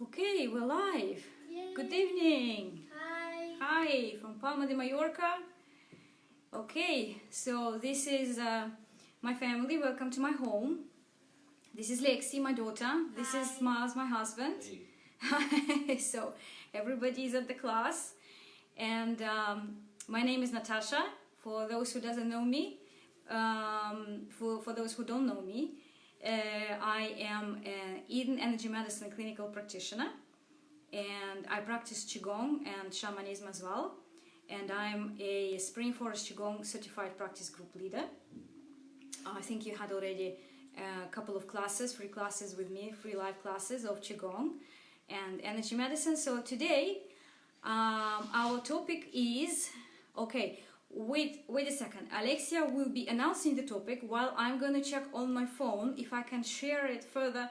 Okay, we're live. Yay. Good evening. Hi. Hi, from Palma de Mallorca. Okay, so this is my family. Welcome to my home. This is Lexi, my daughter. This is Miles, my husband. Hey. So everybody is at the class. And my name is Natasha, for those who doesn't know me. For those who don't know me. I am an Eden Energy Medicine clinical practitioner, and I practice Qigong and shamanism as well, and I'm a Spring Forest Qigong certified practice group leader. I think you had already a couple of classes, free classes with me, free live classes of Qigong and energy medicine. So today our topic is, okay, wait a second. Alexia will be announcing the topic while I'm going to check on my phone if I can share it further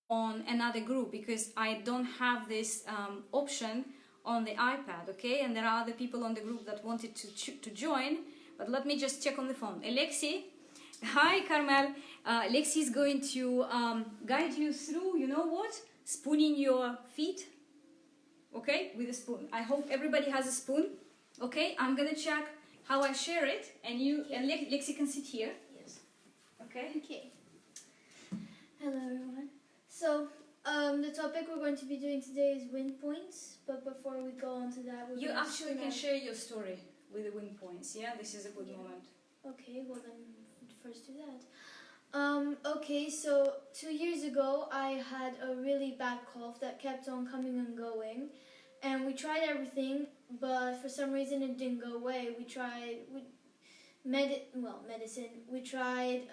on another group, because I don't have this option on the iPad, okay? And there are other people on the group that wanted to join, but let me just check on the phone. Alexi, hi Carmel. Alexi is going to guide you through, you know what? Spooning your feet, okay? With a spoon. I hope everybody has a spoon. Okay, I'm gonna check how I share it, and Lexi can sit here. Yes. Okay. Okay. Hello everyone. So the topic we're going to be doing today is wind points. But before we go on to that, You actually can share your story with the wind points. Yeah, this is a good moment. Okay. Well then, first do that. Okay. So 2 years ago, I had a really bad cough that kept on coming and going. And we tried everything, but for some reason it didn't go away. We tried medicine. We tried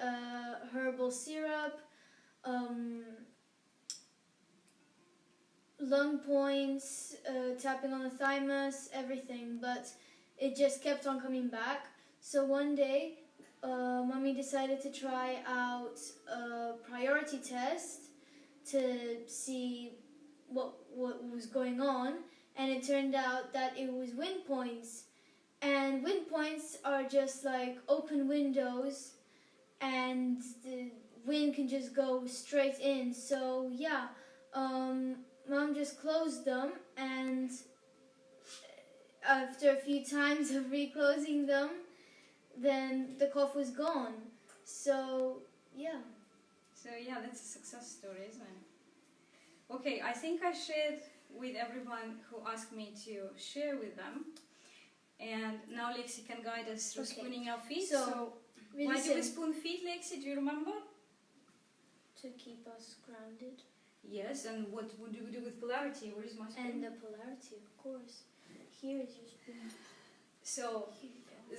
herbal syrup, lung points, tapping on the thymus, everything. But it just kept on coming back. So one day, Mommy decided to try out a priority test to see what was going on. And it turned out that it was wind points. And wind points are just like open windows, and the wind can just go straight in. So yeah, Mom just closed them, and after a few times of reclosing them, then the cough was gone. So yeah. So yeah, that's a success story, isn't it? Okay, I think I shared with everyone who asked me to share with them, and now Lexi can guide us through spooning our feet. So really why do we spoon feet, Lexi? Do you remember? To keep us grounded. Yes, and what do we do with polarity? Where is my spoon? And the polarity, of course. Here is your spoon. So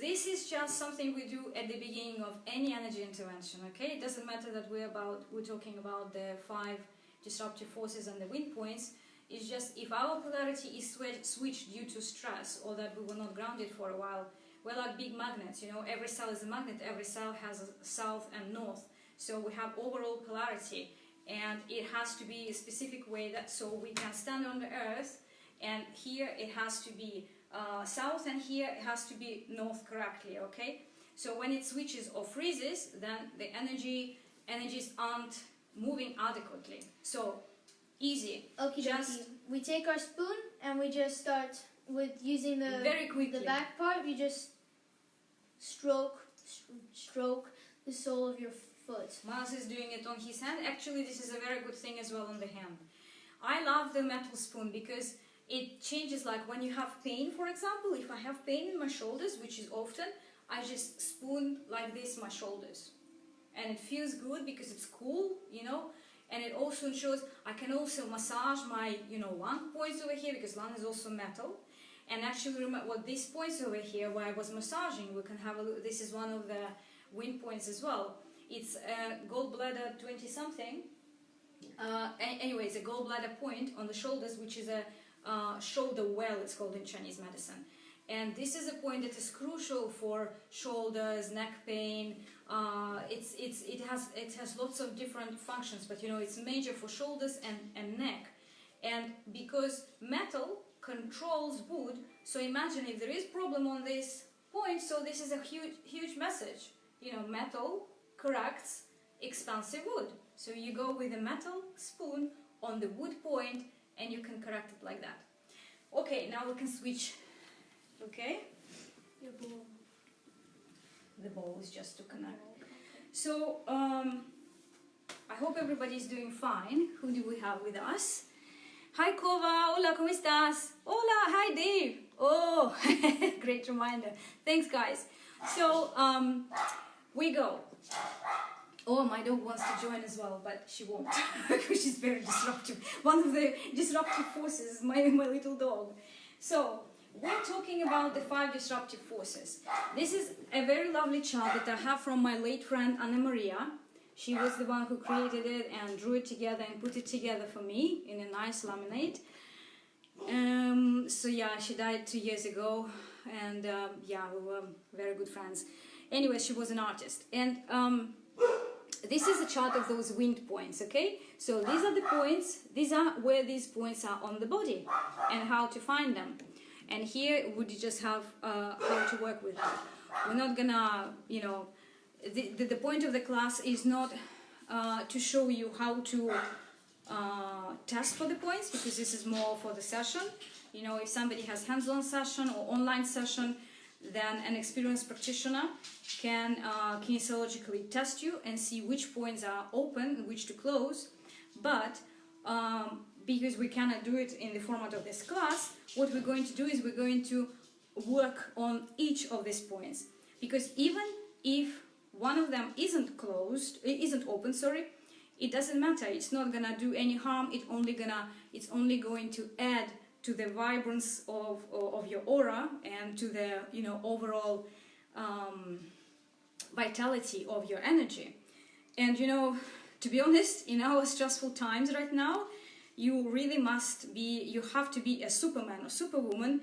this is just something we do at the beginning of any energy intervention, okay? It doesn't matter that we're talking about the 5 disruptive forces and the wind points. It's just if our polarity is switched due to stress, or that we were not grounded for a while, we're like big magnets, you know, every cell is a magnet, every cell has a south and north. So we have overall polarity, and it has to be a specific way that so we can stand on the earth, and here it has to be south, and here it has to be north correctly, okay? So when it switches or freezes, then the energies aren't moving adequately. So easy. Okay, just we take our spoon and we just start with using the very quickly the back part. You just stroke the sole of your foot. Miles is doing it on his hand. Actually, this is a very good thing as well on the hand. I love the metal spoon because it changes, like when you have pain, for example. If I have pain in my shoulders, which is often, I just spoon like this my shoulders, and it feels good because it's cool, you know. And it also shows I can also massage my, you know, lung points over here, because lung is also metal. And actually, remember what these points over here where I was massaging, we can have a look. This is one of the wind points as well. It's a gallbladder 20 something. Anyway, it's a gallbladder point on the shoulders, which is a shoulder well, it's called in Chinese medicine. And this is a point that is crucial for shoulders, neck pain. It has lots of different functions, but you know, it's major for shoulders and neck. And because metal controls wood, so imagine if there is problem on this point, so this is a huge message. You know, metal corrects expensive wood. So you go with a metal spoon on the wood point, and you can correct it like that. Okay, now we can switch. Okay, Your ball. the ball is just to connect. So I hope everybody is doing fine. Who do we have with us? Hi Kova, hola, ¿cómo estás? Hola, hi Dave. Oh, great reminder. Thanks guys. So we go. Oh, my dog wants to join as well, but she won't because she's very disruptive. One of the disruptive forces is my little dog. So we're talking about the 5 disruptive forces. This is a very lovely chart that I have from my late friend Anna Maria. She was the one who created it and drew it together and put it together for me in a nice laminate. So yeah, she died 2 years ago, and yeah, we were very good friends. Anyway, she was an artist, and this is a chart of those wind points, okay? So these are the points, these are where these points are on the body and how to find them. And here would you just have how to work with that. We're not gonna, you know, the point of the class is not to show you how to test for the points, because this is more for the session. You know, if somebody has hands-on session or online session, then an experienced practitioner can kinesiologically test you and see which points are open and which to close. But because we cannot do it in the format of this class, what we're going to do is we're going to work on each of these points. Because even if one of them isn't open, sorry, it doesn't matter. It's not gonna do any harm. It's only going to add to the vibrance of your aura and to the, you know, overall vitality of your energy. And you know, to be honest, in our stressful times right now, you really you have to be a superman or superwoman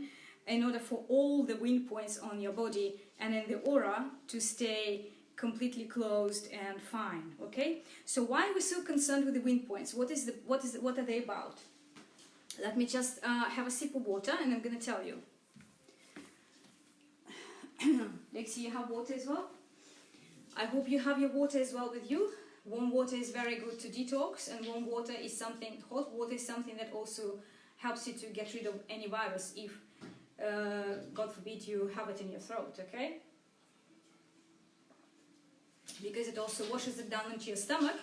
in order for all the wind points on your body and in the aura to stay completely closed and fine. Okay, so why are we so concerned with the wind points? What are they about? Let me just have a sip of water and I'm going to tell you. Lexi, you have water as well? I hope you have your water as well with you. Warm water is very good to detox, and hot water is something that also helps you to get rid of any virus if, God forbid, you have it in your throat, okay? Because it also washes it down into your stomach,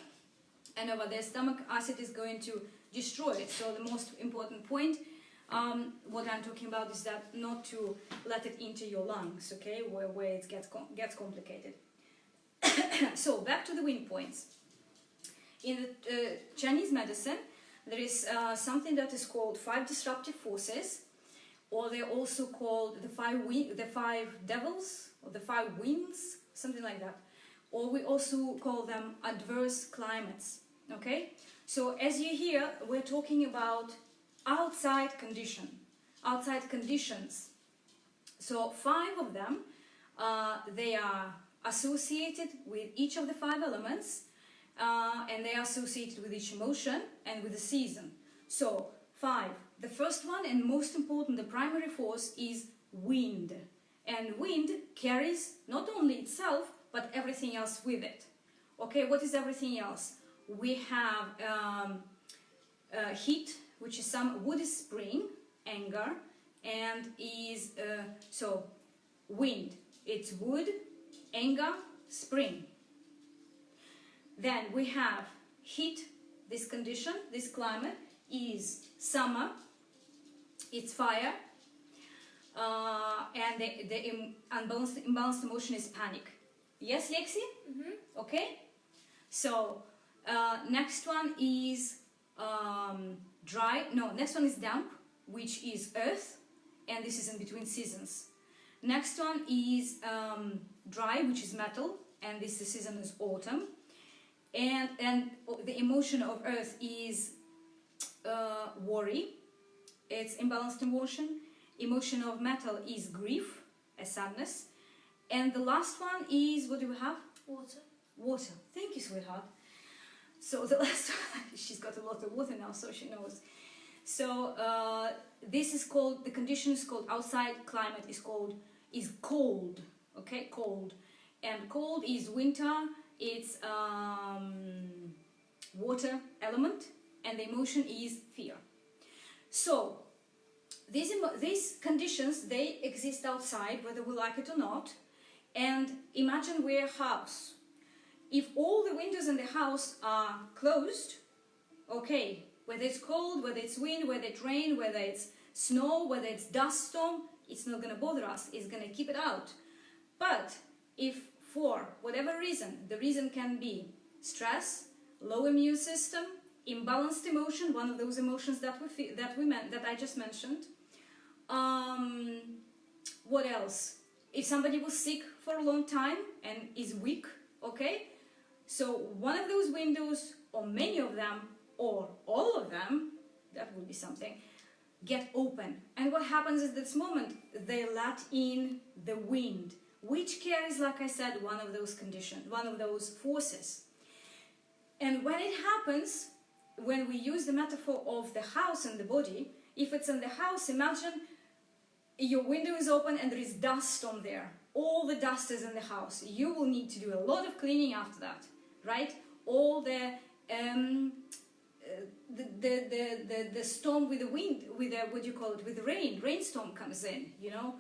and over there stomach acid is going to destroy it. So the most important point, what I'm talking about, is that not to let it into your lungs, okay, where it gets complicated. So back to the wind points. In the Chinese medicine, there is something that is called 5 disruptive forces, or they're also called the 5 devils, or the 5 winds, something like that. Or we also call them adverse climates. Okay, so as you hear, we're talking about outside conditions. So 5 of them, they are associated with each of the 5 elements, and they are associated with each emotion and with the season. So 5. The first one and most important, the primary force, is wind. And wind carries not only itself, but everything else with it. Okay, what is everything else? We have heat, which is wood is spring, anger, and is so wind. It's wood, anger, spring. Then we have heat. This condition, this climate, is summer. It's fire, and the imbalanced emotion is panic. Yes, Lexi? Mm-hmm. Okay. So next one is dry. No, next one is damp, which is earth, and this is in between seasons. Next one is dry, which is metal, and the season is autumn. And the emotion of earth is worry. It's imbalanced emotion. Emotion of metal is grief, a sadness. And the last one is, what do we have? Water. Water. Thank you, sweetheart. So the last one, she's got a lot of water now, so she knows. So this is called, the condition is called, outside climate is cold. Okay, cold. And cold is winter. It's water element. and the emotion is fear. So these conditions, they exist outside, whether we like it or not. And imagine we're a house. If all the windows in the house are closed, okay, whether it's cold, whether it's wind, whether it's rain, whether it's snow, whether it's dust storm, it's not going to bother us, it's going to keep it out. But if for whatever reason, the reason can be stress, low immune system, imbalanced emotion, one of those emotions that I just mentioned. What else? If somebody was sick for a long time and is weak, okay? So one of those windows, or many of them, or all of them, that would be something, get open. And what happens at this moment? They let in the wind, which carries, like I said, one of those conditions, one of those forces. And when it happens, when we use the metaphor of the house and the body, if it's in the house, imagine your window is open and there is dust on there. All the dust is in the house. You will need to do a lot of cleaning after that, right? All the storm with the wind, with the, what do you call it, with the rainstorm comes in, you know,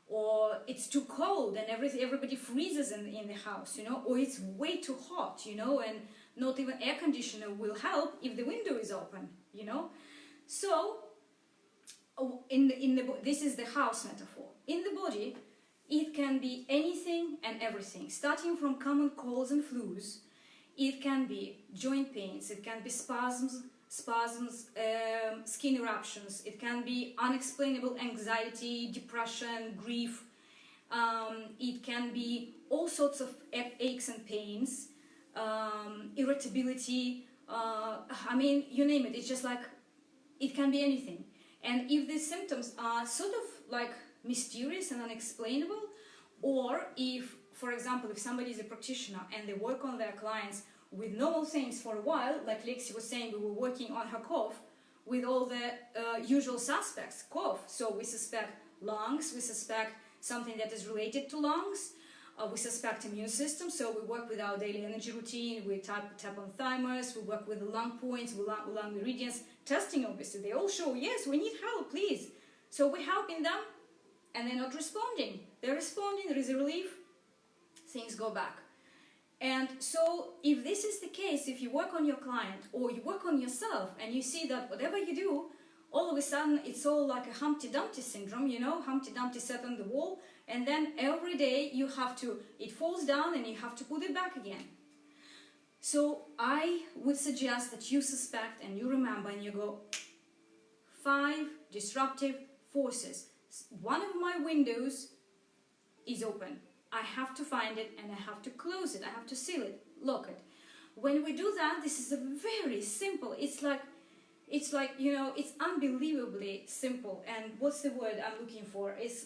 or it's too cold and everybody freezes in the house, you know, or it's way too hot, you know, and not even air conditioner will help if the window is open, you know. So this is the house metaphor. In the body, it can be anything and everything, starting from common colds and flus. It can be joint pains, it can be spasms, skin eruptions, it can be unexplainable anxiety, depression, grief. It can be all sorts of aches and pains, irritability, I mean, you name it. It's just like, it can be anything. And if these symptoms are sort of like mysterious and unexplainable, or if, for example, if somebody is a practitioner and they work on their clients with normal things for a while, like Lexi was saying, we were working on her cough with all the usual suspects, cough. So we suspect lungs, we suspect something that is related to lungs, we suspect immune system, so we work with our daily energy routine, we tap on thymus, we work with the lung points, with lung meridians, testing obviously, they all show, yes, we need help, please. So we're helping them, and they're not responding. They're responding, there is a relief, things go back. And so if this is the case, if you work on your client, or you work on yourself, and you see that whatever you do, all of a sudden it's all like a Humpty Dumpty syndrome, you know, Humpty Dumpty sat on the wall, and then every day you have to, it falls down and you have to put it back again. So I would suggest that you suspect and you remember and you go, 5 disruptive forces. One of my windows is open. I have to find it and I have to close it. I have to seal it, lock it. When we do that, this is a very simple, it's like, you know, it's unbelievably simple. And what's the word I'm looking for? It's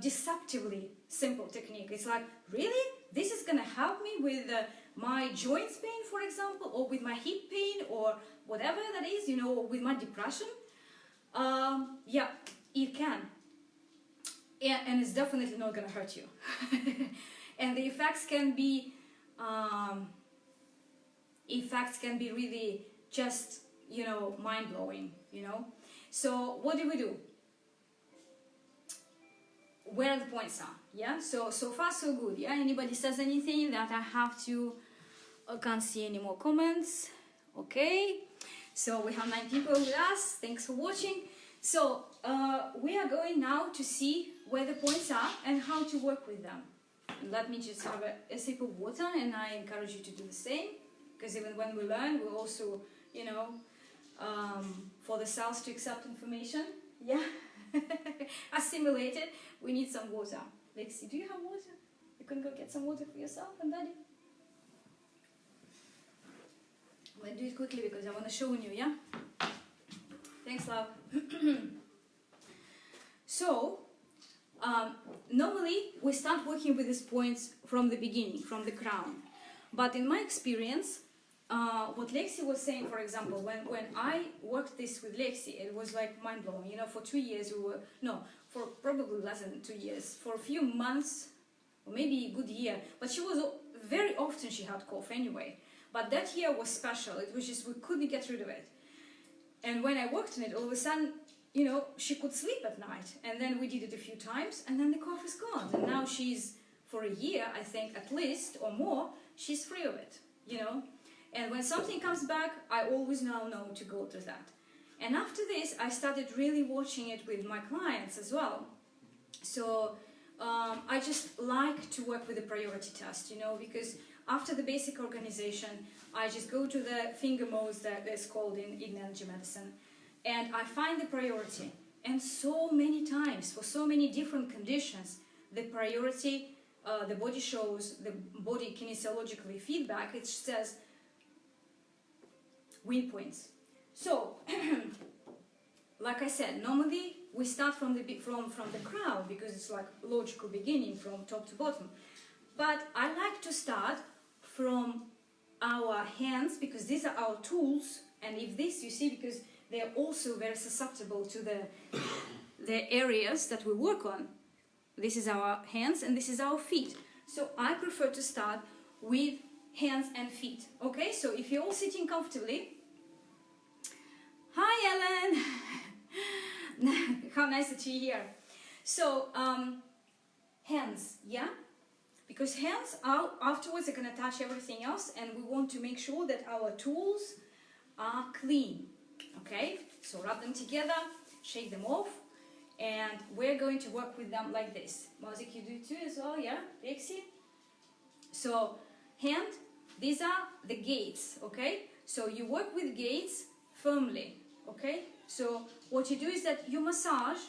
deceptively simple technique. It's like, really? This is going to help me with my joints pain, for example, or with my hip pain, or whatever that is, you know, or with my depression? Yeah, it can. And it's definitely not going to hurt you. And the effects can be really just, you know, mind-blowing, you know. So what do? Where the points are, yeah? So far so good, yeah? Anybody says anything that I have to, can't see any more comments, okay? So we have 9 people with us, thanks for watching. So we are going now to see where the points are and how to work with them. And let me just have a sip of water, and I encourage you to do the same, because even when we learn, we also, you know, for the cells to accept information, yeah, assimilate it, we need some water. Lexi, do you have water? You can go get some water for yourself and Daddy. I'm going to do it quickly because I want to show you, yeah? Thanks, love. So, normally we start working with these points from the beginning, from the crown. But in my experience, what Lexi was saying, for example, when I worked this with Lexi, it was like mind-blowing. You know, for 2 years we were, no, for probably less than 2 years, for a few months, or maybe a good year, but she was, very often she had cough anyway. But that year was special, it was just, we couldn't get rid of it. And when I worked on it, all of a sudden, you know, she could sleep at night. And then we did it a few times, and then the cough is gone. And now she's, for a year, I think, at least, or more, she's free of it, you know. And when something comes back, I always now know to go to that. And after this, I started really watching it with my clients as well. So I just like to work with the priority test, you know, because after the basic organization, I just go to the finger modes that is called in energy medicine, and I find the priority. And so many times, for so many different conditions, the priority, the body shows, the body kinesiologically feedback, it says win points. So, like I said, normally we start from the crowd because it's like logical beginning from top to bottom. But I like to start from our hands because these are our tools, and if this, you see, because they're also very susceptible to the areas that we work on. This is our hands and this is our feet. So I prefer to start with hands and feet. Okay, so if you're all sitting comfortably. Hi Ellen! How nice that you're here. So, hands, yeah? Because hands are, afterwards are going to touch everything else, and we want to make sure that our tools are clean. Okay? So rub them together, shake them off, and we're going to work with them like this. Mazik, you do too as well, yeah? Lexi? So, hand, these are the gates, okay? So you work with gates firmly, okay? So what you do is that you massage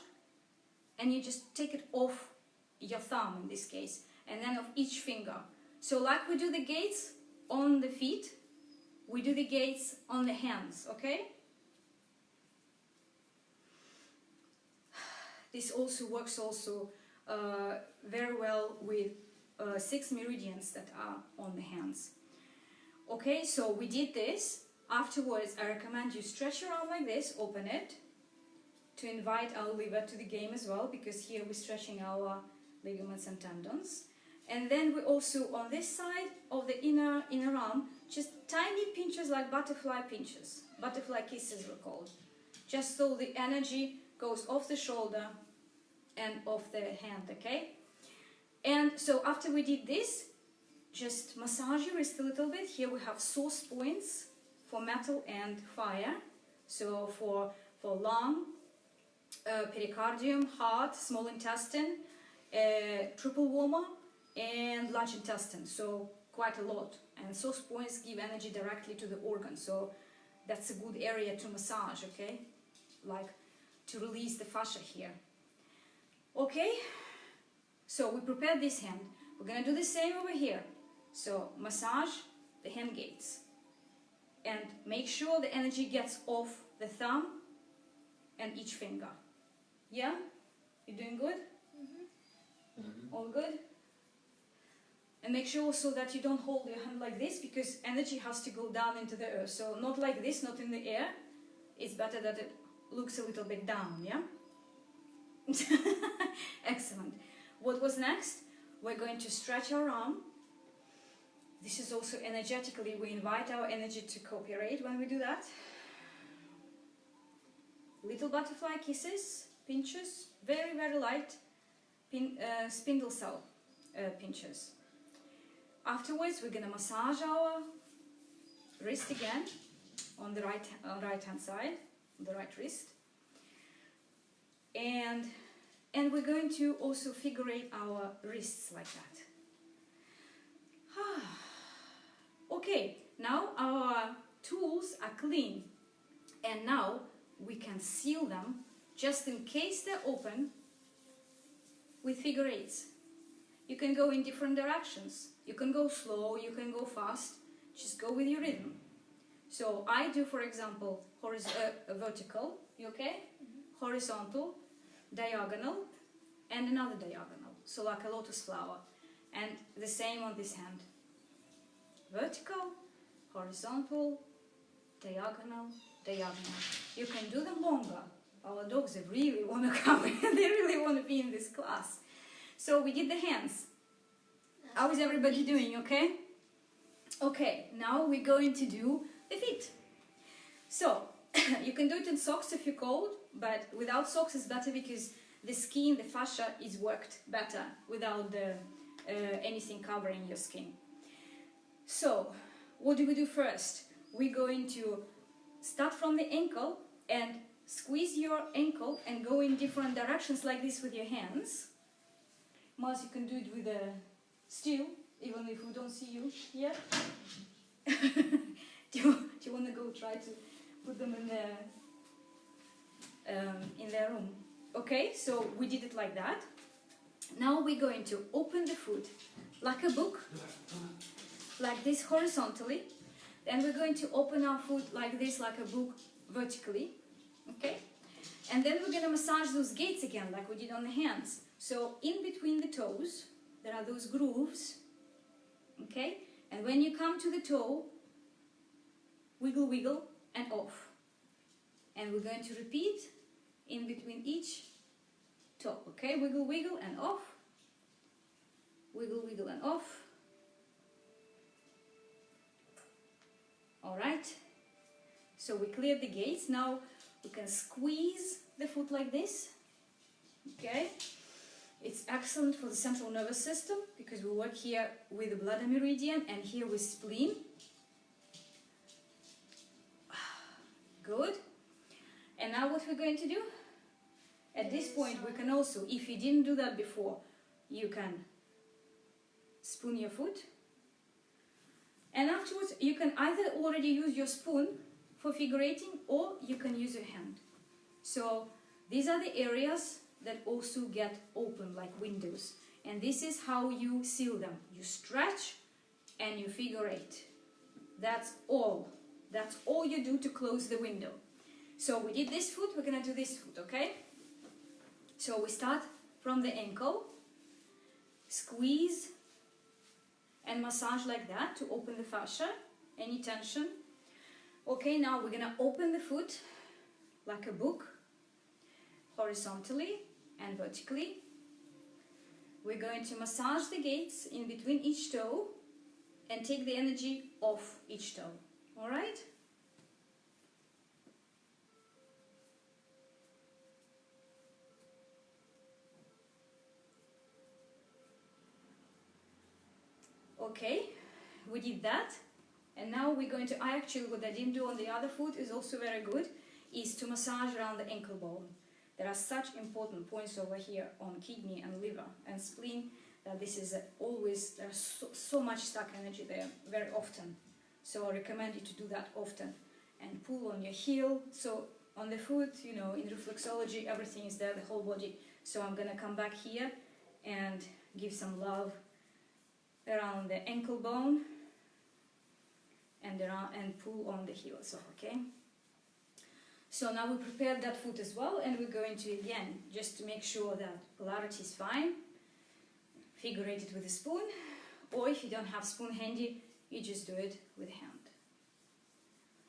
and you just take it off your thumb in this case, and then of each finger. So like we do the gates on the feet, we do the gates on the hands, okay? This also works very well with 6 meridians that are on the hands. Okay, so we did this. Afterwards, I recommend you stretch your arm like this, open it, to invite our liver to the game as well, because here we're stretching our ligaments and tendons. And then we also, on this side of the inner arm, just tiny pinches like butterfly pinches. Butterfly kisses we're called. Just so the energy goes off the shoulder and off the hand, okay? And so after we did this, just massage your wrist a little bit. Here we have source points for metal and fire. So for lung, pericardium, heart, small intestine, triple warmer, and large intestine. So quite a lot. And source points give energy directly to the organ. So that's a good area to massage, okay? Like to release the fascia here. Okay? So we prepared this hand. We're gonna do the same over here. So massage the hand gates. And make sure the energy gets off the thumb and each finger. Yeah? You doing good? Mm-hmm. All good? And make sure also that you don't hold your hand like this, because energy has to go down into the earth. So not like this, not in the air. It's better that it looks a little bit down, yeah? Excellent. What was next? We're going to stretch our arm. This is also energetically, we invite our energy to cooperate when we do that. Little butterfly kisses, pinches, very, very light spindle cell pinches. Afterwards, we're going to massage our wrist again on the right hand side, on the right wrist. And we're going to also figure eight our wrists like that. Okay, now our tools are clean, and now we can seal them just in case they're open with figure eights. You can go in different directions. You can go slow, you can go fast, just go with your rhythm. So I do, for example, vertical, you okay? Mm-hmm. Horizontal, diagonal, and another diagonal. So like a lotus flower. And the same on this hand. Vertical, horizontal, diagonal, diagonal. You can do them longer. Our dogs, they really want to come. They really want to be in this class. So we did the hands. How is everybody doing, okay? Okay, now we're going to do the feet. So, You can do it in socks if you're cold, but without socks is better because the skin, the fascia is worked better without anything covering your skin. So, what do we do first? We're going to start from the ankle and squeeze your ankle and go in different directions like this with your hands. Mars, you can do it with a still, even if we don't see you yet. do you want to go try to put them in their room? Okay, so we did it like that. Now we're going to open the foot like a book, like this horizontally. Then we're going to open our foot like this, like a book, vertically. Okay? And then we're going to massage those gates again, like we did on the hands. So in between the toes, there are those grooves. Okay? And when you come to the toe, wiggle, wiggle, and off. And we're going to repeat in between each toe. Okay? Wiggle, wiggle, and off. Wiggle, wiggle, and off. Alright? So we cleared the gates. Now we can squeeze the foot like this. Okay? It's excellent for the central nervous system because we work here with the bladder meridian and here with spleen. Good. And now what we're going to do? At this point we can also, if you didn't do that before, you can spoon your foot. And afterwards you can either already use your spoon for figure eighting or you can use your hand. So these are the areas that also get open like windows. And this is how you seal them. You stretch and you figure eight. That's all. That's all you do to close the window. So we did this foot, we're going to do this foot, okay? So we start from the ankle, squeeze and massage like that to open the fascia, any tension. Okay, now we're going to open the foot like a book, horizontally and vertically. We're going to massage the gates in between each toe and take the energy off each toe. All right? Okay, we did that. And now we're going to, what I didn't do on the other foot is also very good, is to massage around the ankle bone. There are such important points over here on kidney and liver and spleen that this is always, there's so much stuck energy there very often. So I recommend you to do that often. And pull on your heel. So on the foot, you know, in reflexology, everything is there, the whole body. So I'm going to come back here and give some love around the ankle bone and pull on the heel. So, okay. So now we prepared that foot as well, and we're going to, again, just to make sure that polarity is fine, figure eight it with a spoon, or if you don't have spoon handy, you just do it with hand.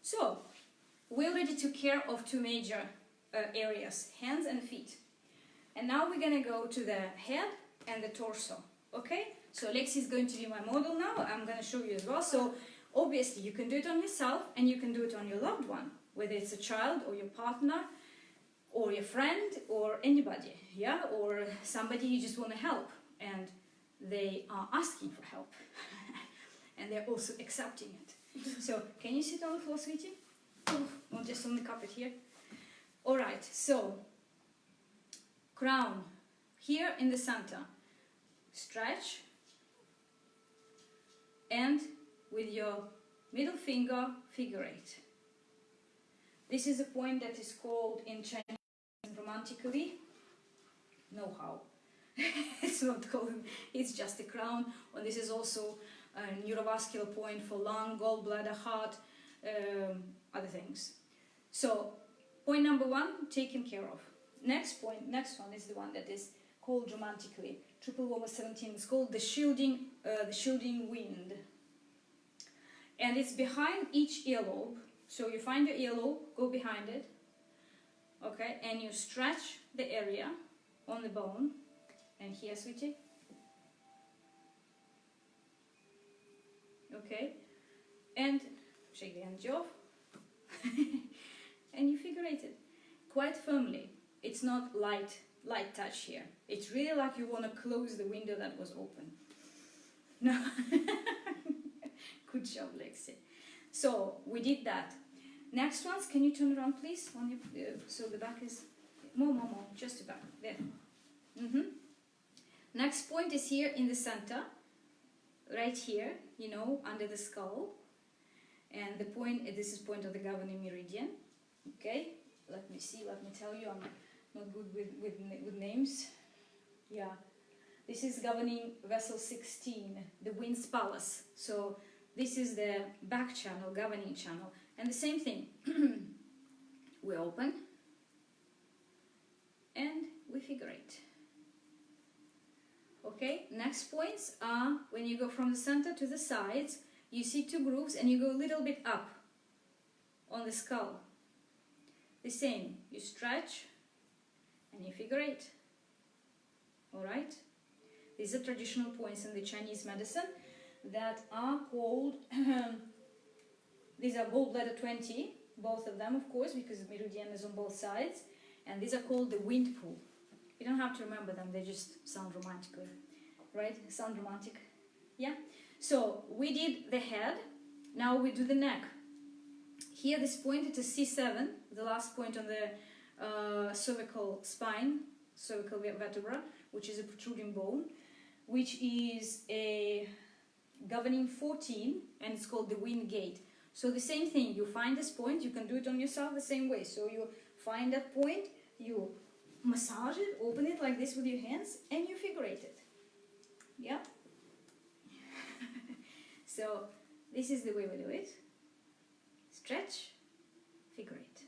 So, we already took care of two major areas, hands and feet. And now we're going to go to the head and the torso, okay? So Lexi is going to be my model now, I'm going to show you as well. So obviously you can do it on yourself and you can do it on your loved one, whether it's a child or your partner or your friend or anybody, yeah? Or somebody you just want to help and they are asking for help and they're also accepting it. So can you sit on the floor, sweetie? Not just on the carpet here. Alright, so crown here in the center, stretch, and with your middle finger, figure eight. This is a point that is called in Chinese romantically, know how. It's not called, it's just a crown. And this is also a neurovascular point for lung, gallbladder, heart, other things. So point number one, taken care of. Next one is the one that is called romantically, triple over 17. It's called the shielding wind. And it's behind each earlobe. So you find your earlobe, go behind it, okay, and you stretch the area on the bone. And here, sweetie. Okay, and shake the energy off. and you figure eight it quite firmly. It's not light touch here. It's really like you want to close the window that was open. No. Good job, Lexi. So we did that. Next ones, can you turn around, please? On your, so the back is more, just the back there. Next point is here in the center, right here, you know, under the skull. And the point, this is point of the governing meridian. Okay, let me see, let me tell you, I'm not good with names. Yeah, this is governing vessel 16, the wind's palace. So this is the back channel, governing channel. And the same thing, we open and we figure eight. Okay, next points are when you go from the center to the sides, you see two grooves and you go a little bit up on the skull. The same, you stretch and you figure eight. Alright? These are traditional points in the Chinese medicine that are called, these are gallbladder 20, both of them of course, because the meridian is on both sides, and these are called the wind pool. You don't have to remember them, they just sound romantically, right? Sound romantic, yeah? So we did the head, now we do the neck. Here this point, it is C7, the last point on the cervical spine, cervical vertebra, which is a protruding bone, which is a governing 14, and it's called the wind gate. So the same thing, you find this point, you can do it on yourself the same way. So you find that point, you massage it, open it like this with your hands, and you figure eight it. Yeah? So this is the way we do it. Stretch, figure eight.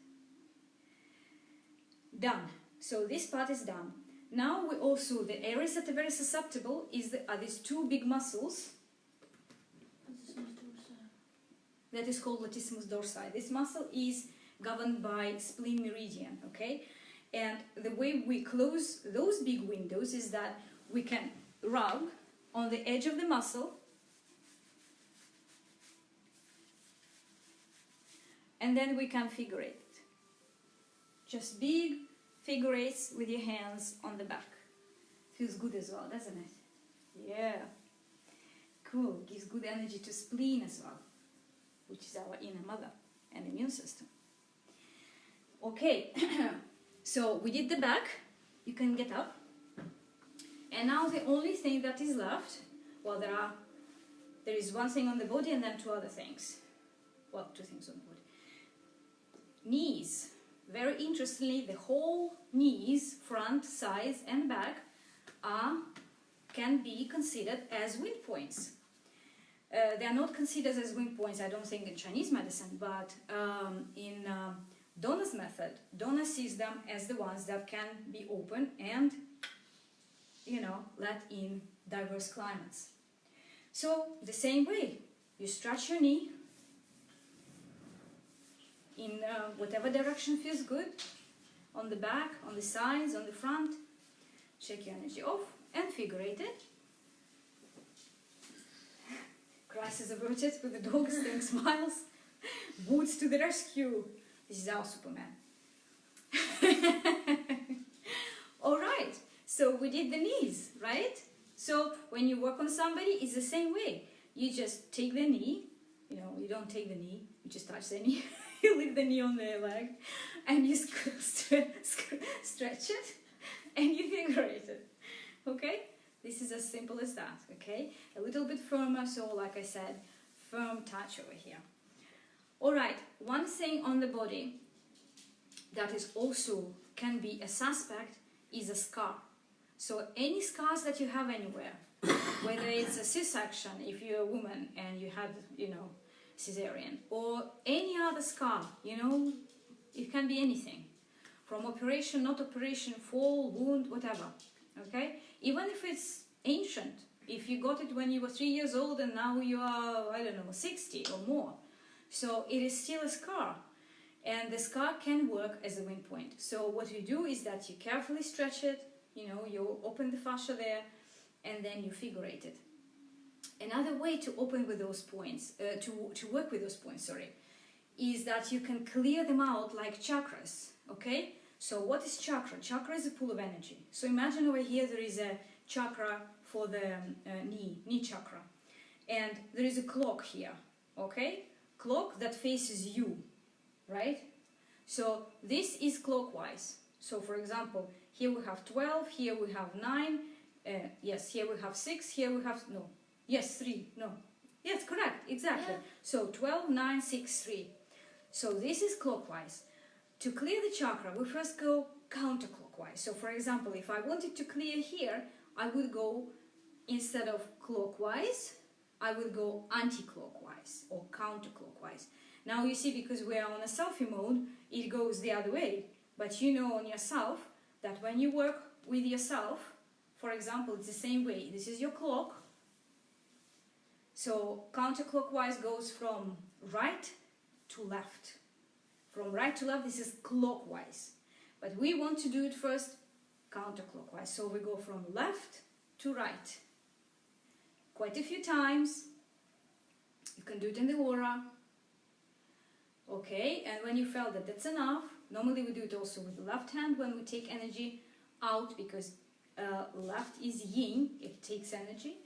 Done. So this part is done. Now we also, the areas that are very susceptible are these two big muscles. That is called latissimus dorsi. This muscle is governed by spleen meridian, okay? And the way we close those big windows is that we can rub on the edge of the muscle and then we can figure eight. Just big figure eights with your hands on the back. Feels good as well, doesn't it? Yeah. Cool. Gives good energy to spleen as well, which is our inner mother and immune system. Okay, so we did the back, you can get up. And now the only thing that is left, well, there is one thing on the body and then two other things. Well, two things on the body. Knees. Very interestingly, the whole knees, front, sides and back, can be considered as wind points. They are not considered as wind points, I don't think, in Chinese medicine, but in Donna's method, Donna sees them as the ones that can be open and, you know, let in diverse climates. So, the same way, you stretch your knee in whatever direction feels good, on the back, on the sides, on the front, shake your energy off and figure eight it. Crisis averted with the dog staying smiles. Boots to the rescue. This is our Superman. Alright, so we did the knees, right? So when you work on somebody, it's the same way. You just take the knee, you know, you don't take the knee, you just touch the knee. You leave the knee on the leg and you stretch it and you figure it. Okay? This is as simple as that, okay? A little bit firmer, so like I said, firm touch over here. Alright, one thing on the body that is also can be a suspect is a scar. So any scars that you have anywhere, whether it's a C-section if you're a woman and you had, you know, cesarean, or any other scar, you know, it can be anything. From operation, not operation, fall, wound, whatever, okay? Even if it's ancient, if you got it when you were 3 years old and now you are, I don't know, 60 or more. So it is still a scar. And the scar can work as a wind point. So what you do is that you carefully stretch it, you know, you open the fascia there, and then you figure eight it. Another way to open with those points, to work with those points, sorry, is that you can clear them out like chakras, okay? So what is chakra? Chakra is a pool of energy. So imagine over here there is a chakra for the knee chakra. And there is a clock here, okay? Clock that faces you, right? So this is clockwise. So for example, here we have 12, here we have 9, yes, here we have 6, here we have, no, yes, 3, no. Yes, correct, exactly. Yeah. So 12, 9, 6, 3. So this is clockwise. To clear the chakra, we first go counterclockwise. So for example, if I wanted to clear here, I would go, instead of clockwise, I would go anti-clockwise or counterclockwise. Now you see, because we are on a selfie mode, it goes the other way. But you know on yourself that when you work with yourself, for example, it's the same way. This is your clock. So counterclockwise goes from right to left. From right to left, this is clockwise. But we want to do it first counterclockwise. So we go from left to right. Quite a few times. You can do it in the aura. Okay, and when you felt that that's enough, normally we do it also with the left hand when we take energy out, because left is yin, it takes energy.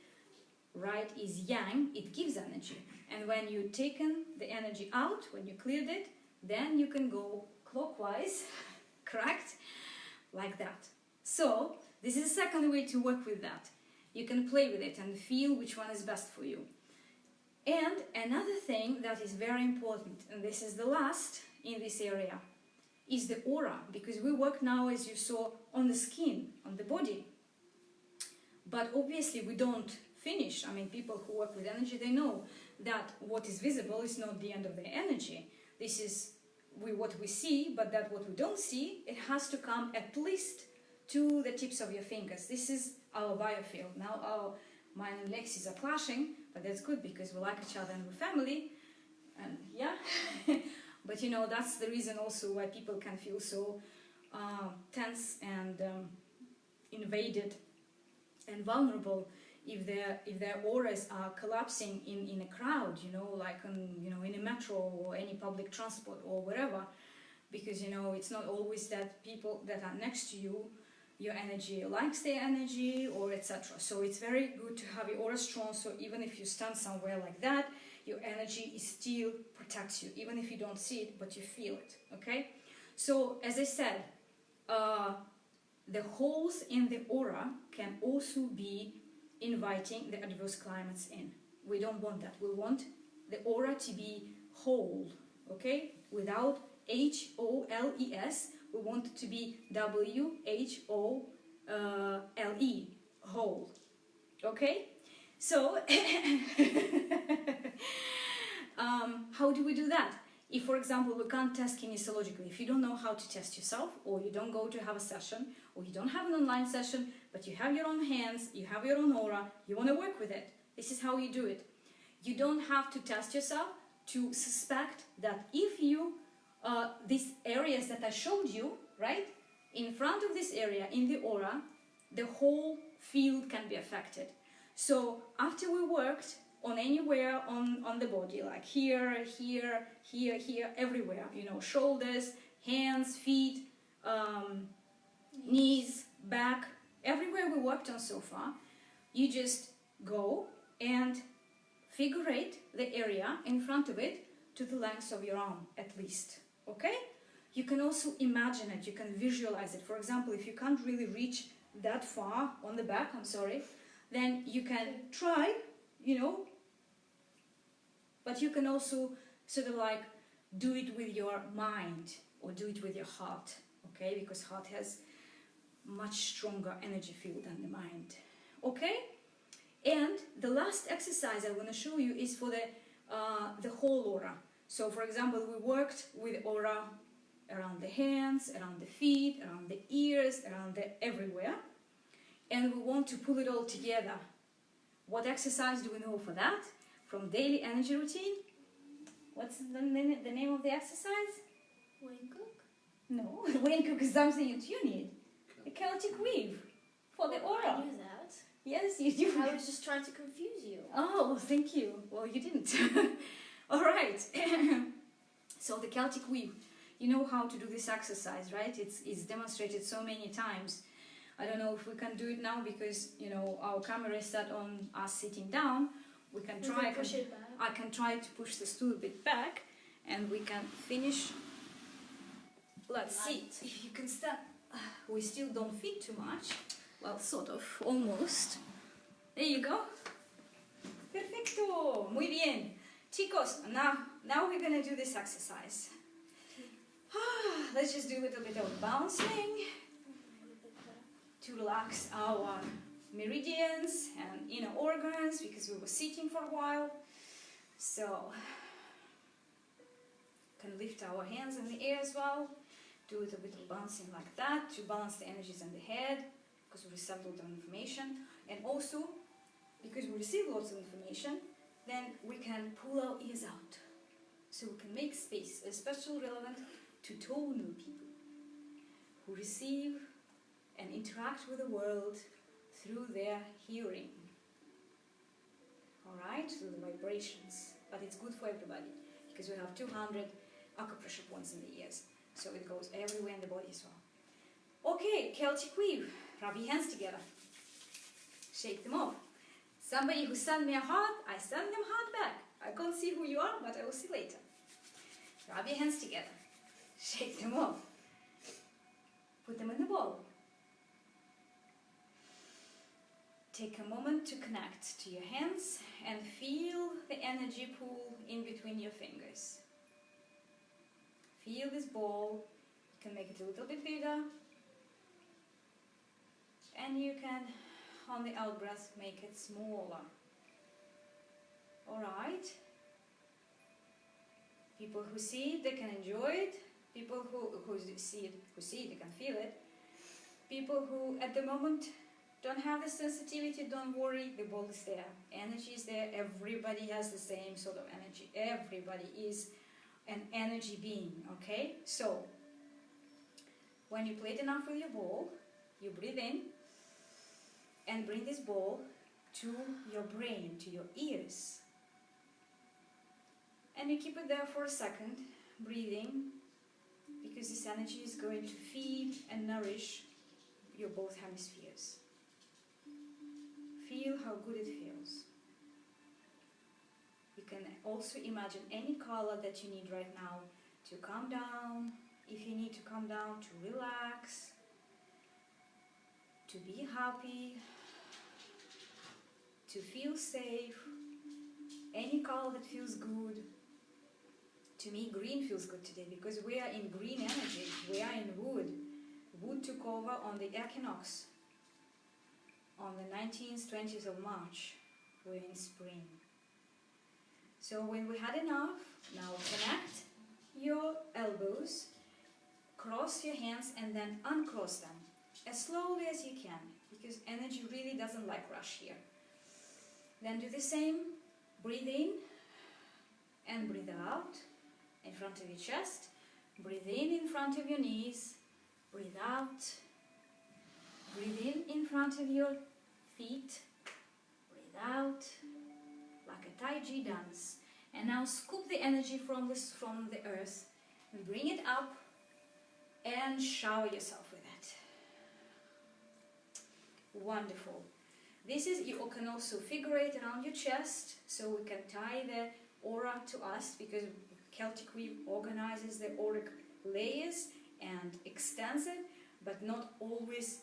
Right is yang, it gives energy. And when you've taken the energy out, when you cleared it, then you can go clockwise, correct? Like that. So, this is a second way to work with that. You can play with it and feel which one is best for you. And another thing that is very important, and this is the last in this area, is the aura. Because we work now, as you saw, on the skin, on the body. But obviously we don't finish. I mean, people who work with energy, they know that what is visible is not the end of the energy. This is what we see, but that what we don't see, it has to come at least to the tips of your fingers. This is our biofield. Now mine and Lexi's are clashing, but that's good because we like each other and we're family. And yeah, but you know, that's the reason also why people can feel so tense and invaded and vulnerable if their auras are collapsing in a crowd, you know, like in a metro or any public transport or wherever, because you know it's not always that people that are next to you, your energy likes their energy or etc. So it's very good to have your aura strong. So even if you stand somewhere like that, your energy is still protects you, even if you don't see it, but you feel it. Okay. So as I said, the holes in the aura can also be inviting the adverse climates in. We don't want that. We want the aura to be whole, okay? Without H-O-L-E-S, we want it to be W-H-O-L-E, whole, okay? So, how do we do that? If, for example, we can't test kinesiologically, if you don't know how to test yourself, or you don't go to have a session, or you don't have an online session, but you have your own hands, you have your own aura, you want to work with it, this is how you do it. You don't have to test yourself to suspect that if you, these areas that I showed you, right, in front of this area, in the aura, the whole field can be affected. So after we worked on anywhere on the body, like here, here, here, here, everywhere, you know, shoulders, hands, feet, knees, back, everywhere we worked on so far, you just go and figurate the area in front of it to the length of your arm, at least, okay? You can also imagine it, you can visualize it. For example, if you can't really reach that far on the back, I'm sorry, then you can try, you know, but you can also sort of like do it with your mind or do it with your heart, okay? Because heart has much stronger energy field than the mind, okay? And the last exercise I want to show you is for the whole aura. So, for example, we worked with aura around the hands, around the feet, around the ears, around everywhere, and we want to pull it all together. What exercise do we know for that? From daily energy routine? What's the name of the exercise? Wayne Cook? No, Wayne Cook is something that you need. The Celtic weave for the aura. I knew that. Yes, you do. I was just trying to confuse you. Oh, thank you. Well, you didn't. All right. So the Celtic weave, you know how to do this exercise, right? It's demonstrated so many times. I don't know if we can do it now because, you know, our camera is set on us sitting down. We can try. Push it back. I can try to push the stool a bit back, and we can finish. Let's see if you can stand. We still don't fit too much. Well, sort of, almost. There you go. Perfecto. Muy bien. Chicos, now we're gonna do this exercise. Let's just do a little bit of bouncing to relax our meridians and inner organs because we were sitting for a while. So, can lift our hands in the air as well. Do a little bit of bouncing like that to balance the energies in the head because we receive a lot of information. And also, because we receive lots of information, then we can pull our ears out. So we can make space, especially relevant to tonal people who receive and interact with the world through their hearing. Alright, through the vibrations. But it's good for everybody because we have 200 acupressure points in the ears. So it goes everywhere in the body as well. Okay, Celtic weave. Rub your hands together. Shake them off. Somebody who sent me a heart, I send them heart back. I can't see who you are, but I will see later. Rub your hands together. Shake them off. Put them in the bowl. Take a moment to connect to your hands and feel the energy pool in between your fingers. Feel this ball. You can make it a little bit bigger. And you can, on the out breath, make it smaller. Alright? People who see it, they can enjoy it. People who see it, they can feel it. People who, at the moment, don't have the sensitivity, don't worry, the ball is there. Energy is there, everybody has the same sort of energy. Everybody is an energy being, okay? So, when you play enough with your ball, you breathe in and bring this ball to your brain, to your ears. And you keep it there for a second, breathing, because this energy is going to feed and nourish your both hemispheres. Feel how good it feels. You can also imagine any color that you need right now to calm down, if you need to calm down, to relax, to be happy, to feel safe, any color that feels good. To me, green feels good today because we are in green energy, we are in wood. Wood took over on the equinox on the 19th, 20th of March. We're in spring. So when we had enough, now connect your elbows, cross your hands and then uncross them as slowly as you can because energy really doesn't like rush here. Then do the same, breathe in and breathe out in front of your chest, breathe in front of your knees, breathe out, breathe in front of your feet, breathe out, like a Tai Chi dance. And now scoop the energy from the earth and bring it up and shower yourself with it. Wonderful. This is, you can also figure it around your chest, so we can tie the aura to us because Celtic weave organizes the auric layers and extends it, but not always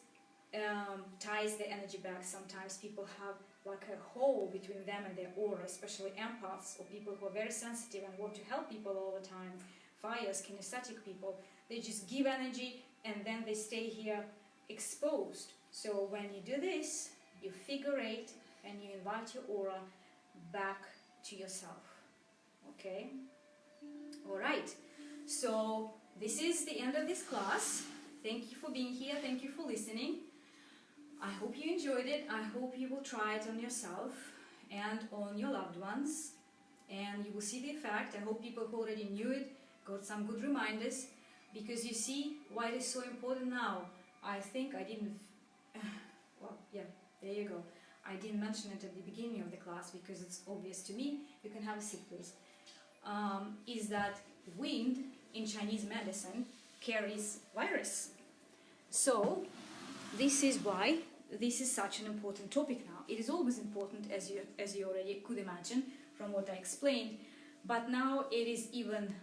ties the energy back. Sometimes people have like a hole between them and their aura, especially empaths or people who are very sensitive and want to help people all the time. Fires, kinesthetic people, they just give energy and then they stay here exposed. So when you do this, you figure eight and you invite your aura back to yourself. Okay? Alright, so this is the end of this class. Thank you for being here, thank you for listening. I hope you enjoyed it. I hope you will try it on yourself and on your loved ones, and you will see the effect. I hope people who already knew it got some good reminders, because you see why it is so important now. I think I didn't, well, yeah, there you go. I didn't mention it at the beginning of the class because it's obvious to me. You can have a seat, please. Is that wind in Chinese medicine carries virus. So this is why this is such an important topic now. It is always important, as you already could imagine from what I explained, but now it is even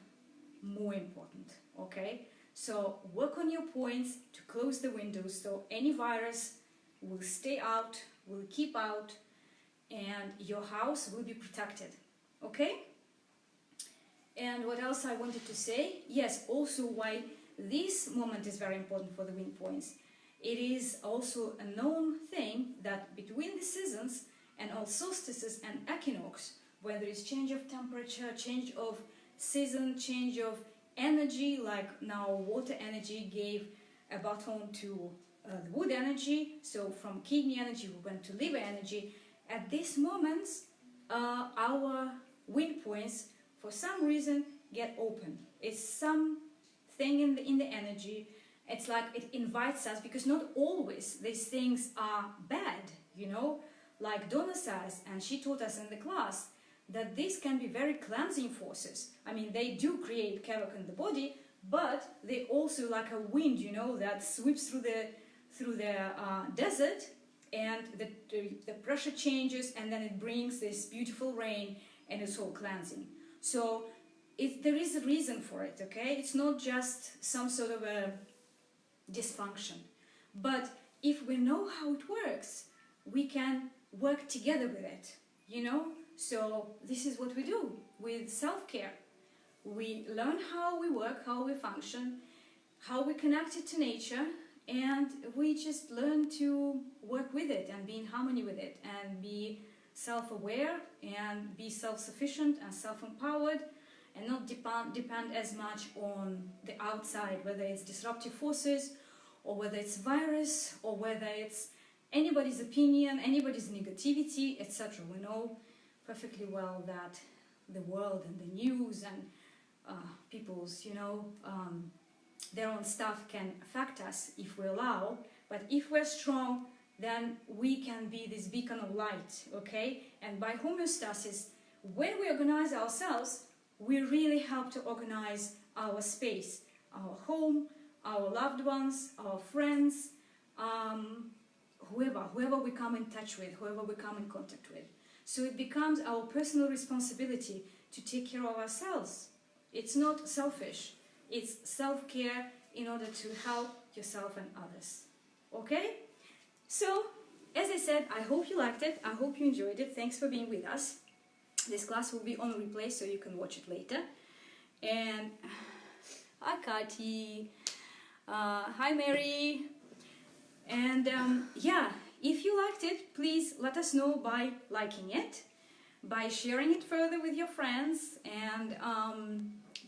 more important, okay? So work on your points to close the windows so any virus will stay out, will keep out, and your house will be protected, okay? And what else I wanted to say? Yes, also why this moment is very important for the wind points. It is also a known thing that between the seasons and all solstices and equinox, where there is change of temperature, change of season, change of energy, like now water energy gave a baton to the wood energy, so from kidney energy we went to liver energy. At these moments, our wind points, for some reason, get open. It's something in the energy. It's like it invites us, because not always these things are bad, you know. Like Donna says, and she taught us in the class, that these can be very cleansing forces. I mean, they do create havoc in the body, but they also like a wind, you know, that sweeps through the desert, and the pressure changes, and then it brings this beautiful rain, and it's all cleansing. So there is a reason for it, okay? It's not just some sort of a dysfunction. But if we know how it works, we can work together with it, you know? So this is what we do with self-care. We learn how we work, how we function, how we connect it to nature, and we just learn to work with it and be in harmony with it and be self-aware and be self-sufficient and self-empowered, and not depend as much on the outside, whether it's disruptive forces or whether it's virus or whether it's anybody's opinion, anybody's negativity, etc. We know perfectly well that the world and the news and people's, you know, their own stuff can affect us if we allow, but if we're strong, then we can be this beacon of light, okay? And by homeostasis, when we organize ourselves, we really help to organize our space, our home, our loved ones, our friends, whoever we come in touch with, whoever we come in contact with. So it becomes our personal responsibility to take care of ourselves. It's not selfish, it's self-care in order to help yourself and others, okay? So, as I said, I hope you liked it, I hope you enjoyed it, thanks for being with us. This class will be on replay, so you can watch it later. And hi Kati, hi Mary, and yeah, if you liked it, please let us know by liking it, by sharing it further with your friends, and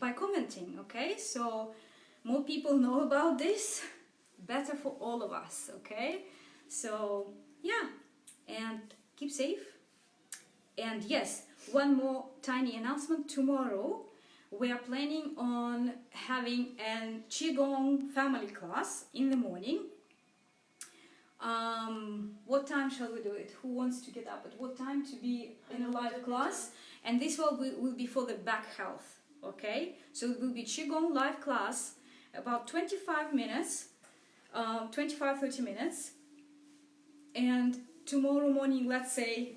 by commenting, okay? So more people know about this, better for all of us, okay? So yeah, and keep safe. And yes, one more tiny announcement. Tomorrow we are planning on having a Qigong family class in the morning. What time shall we do it? Who wants to get up at what time to be in a live class? And this one will be for the back health, okay? So it will be Qigong live class, about 25 minutes, 25-30 minutes. And tomorrow morning, let's say,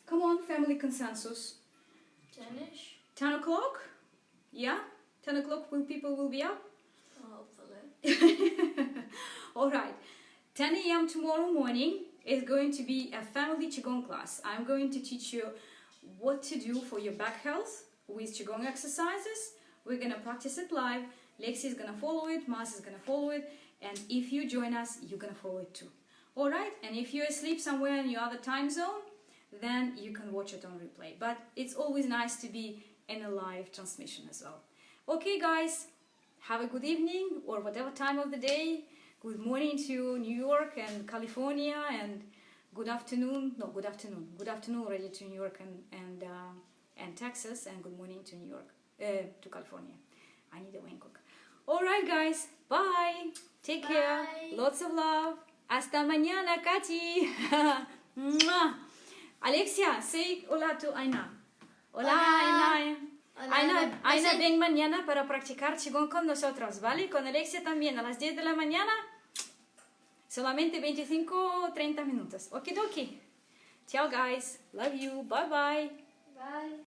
come on, family consensus. 10ish? 10 o'clock? Yeah? 10 o'clock people will be up? Hopefully. All right. 10 a.m. tomorrow morning is going to be a family Qigong class. I'm going to teach you what to do for your back health with Qigong exercises. We're going to practice it live. Lexi is going to follow it, Mas is going to follow it, and if you join us, you're going to follow it too. All right? And if you're asleep somewhere in your other time zone, then you can watch it on replay. But it's always nice to be in a live transmission as well. Okay, guys, have a good evening or whatever time of the day. Good morning to New York and California, and good afternoon. No, good afternoon. Good afternoon already to New York and Texas, and good morning to New York, to California. I need a wine cook. All right, guys. Bye. Take care. Lots of love. Hasta mañana, Katy. Alexia, say hola to Aina. Hola, Aina. Aina, ven mañana para practicar Qigong con nosotros, ¿vale? Con Alexia también, a las 10 de la mañana. Solamente 25 o 30 minutos. Okidoki. Ciao, guys. Love you. Bye-bye. Bye.